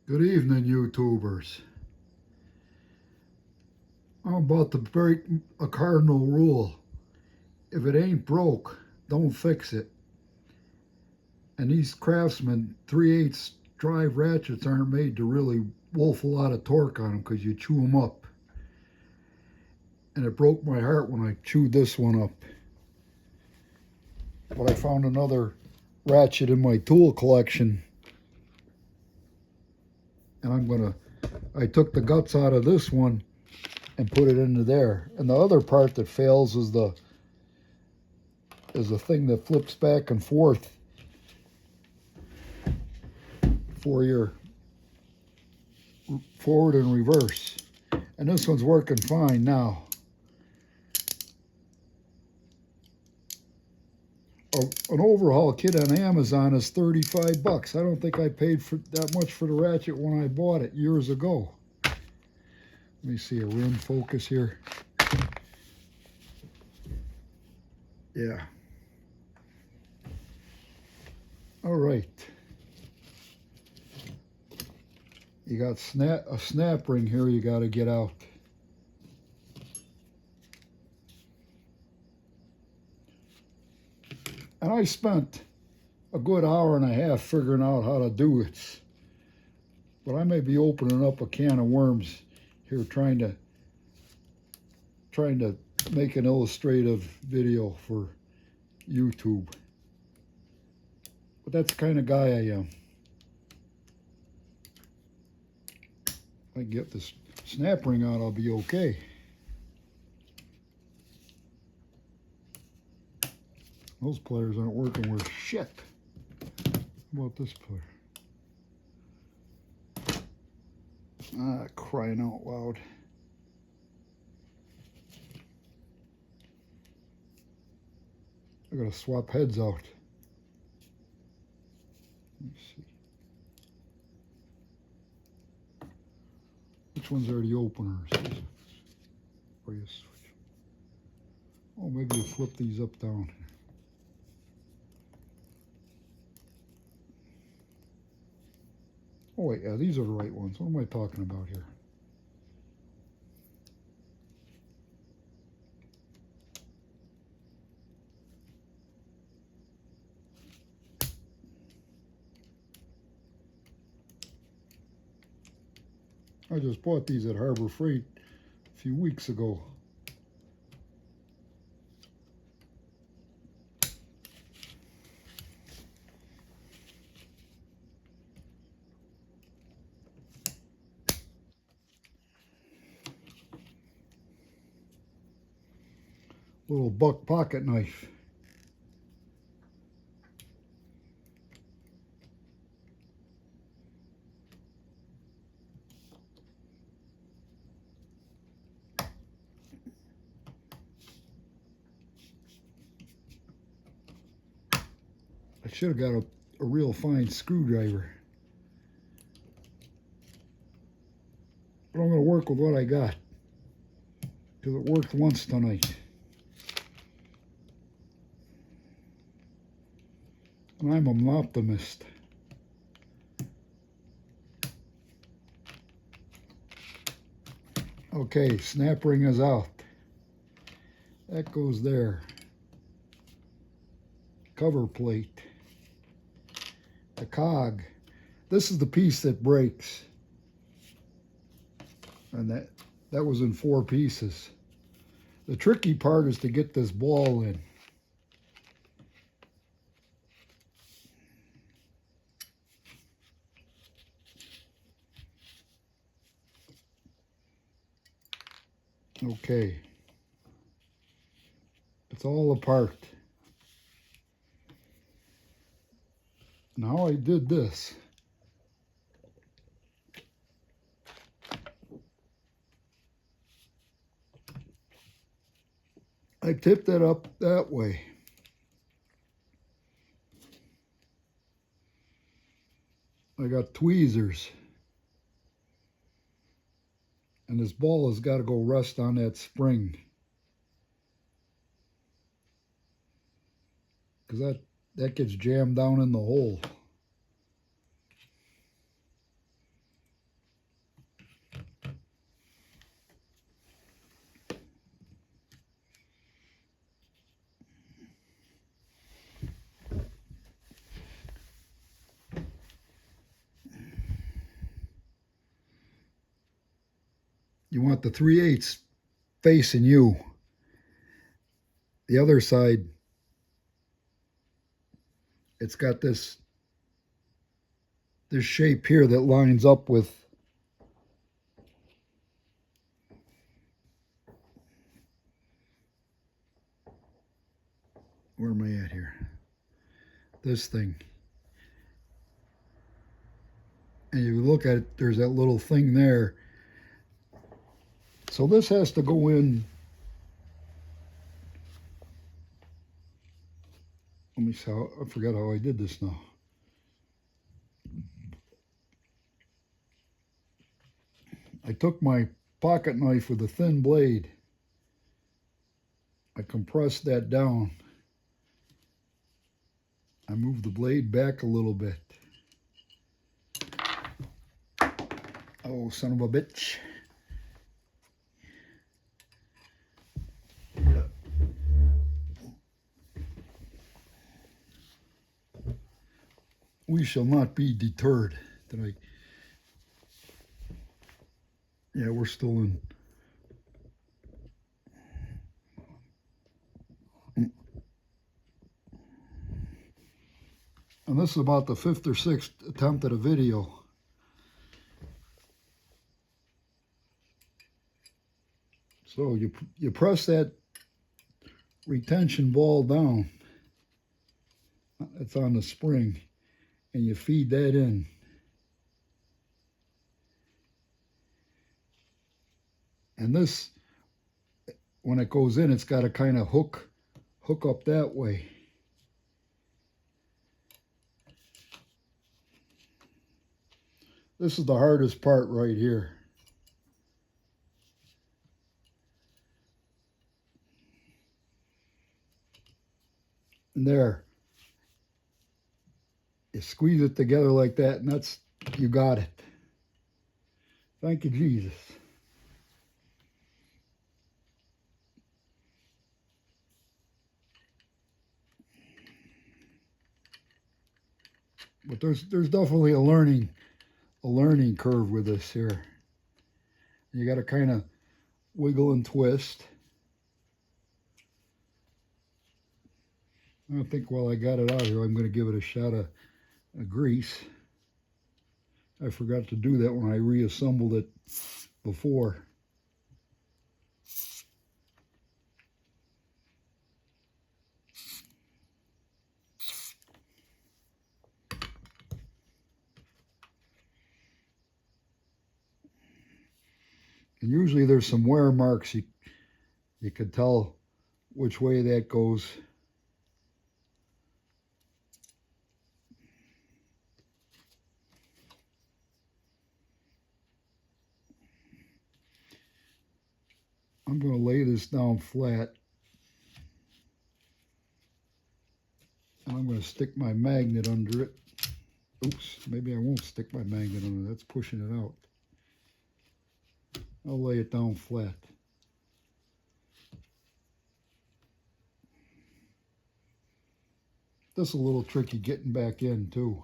Good evening, YouTubers. I'm about to break a cardinal rule. If it ain't broke, don't fix it. And these Craftsman 3/8 drive ratchets aren't made to really wolf a lot of torque on them because you chew them up. And it broke my heart when I chewed this one up. But I found another ratchet in my tool collection. And I took the guts out of this one and put it into there. And the other part that fails is the thing that flips back and forth for your forward and reverse. And this one's working fine now. An overhaul kit on Amazon is 35 bucks. I don't think I paid for that much for the ratchet when I bought it years ago. Let me see, a rim focus here. Yeah. All right. You got a snap ring here you got to get out. And I spent a good hour and a half figuring out how to do it. But I may be opening up a can of worms here trying to make an illustrative video for YouTube. But that's the kind of guy I am. If I get this snap ring out, I'll be okay. Those pliers aren't working worth shit. How about this plier? Ah, crying out loud. I gotta swap heads out. Let's see. Which ones are the openers? Or you switch. Oh, maybe you flip these up down. Oh wait, yeah, these are the right ones. What am I talking about here? I just bought these at Harbor Freight a few weeks ago. Little buck pocket knife. I should have got a real fine screwdriver. But I'm going to work with what I got. Because it worked once tonight. And I'm an optimist. Okay, snap ring is out. That goes there. Cover plate. The cog. This is the piece that breaks. And that was in 4 pieces. The tricky part is to get this ball in. Okay. It's all apart. Now I did this. I tipped it up that way. I got tweezers. And this ball has got to go rest on that spring. Because that gets jammed down in the hole. you want the 3/8 facing you. The other side, it's got this shape here that lines up with where am I at here? This thing. And you look at it, there's that little thing there. So this has to go in. Let me see how, I forgot how I did this now. I took my pocket knife with a thin blade. I compressed that down. I moved the blade back a little bit. Oh, son of a bitch. We shall not be deterred. Yeah, we're still in. And this is about the 5th or 6th attempt at a video. So you press that retention ball down. It's on the spring. And you feed that in. And this, when it goes in, it's got to kind of hook up that way. This is the hardest part right here. And there. You squeeze it together like that, and that's, you got it. Thank you, Jesus. But there's definitely a learning curve with this here. You got to kind of wiggle and twist. I think while I got it out here, I'm going to give it a shot of grease. I forgot to do that when I reassembled it before. And usually there's some wear marks. You could tell which way that goes. I'm going to lay this down flat. And I'm going to stick my magnet under it. Oops, maybe I won't stick my magnet under it. That's pushing it out. I'll lay it down flat. This is a little tricky getting back in too.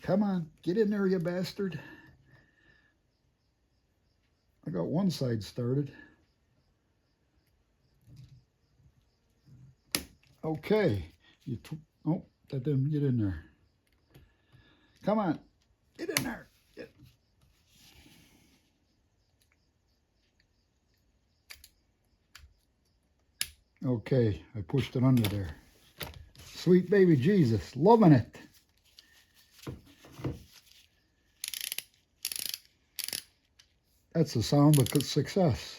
Come on, get in there, you bastard. I got one side started. Okay. Oh, that didn't get in there. Come on, get in there. Get. Okay, I pushed it under there. Sweet baby Jesus, loving it. That's the sound of success.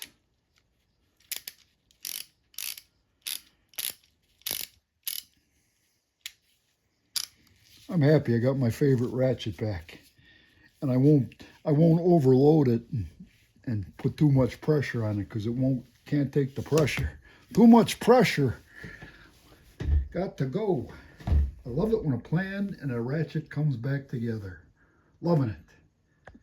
I'm happy I got my favorite ratchet back. And I won't overload it and put too much pressure on it because can't take the pressure. Too much pressure. Got to go. I love it when a plan and a ratchet comes back together. Loving it.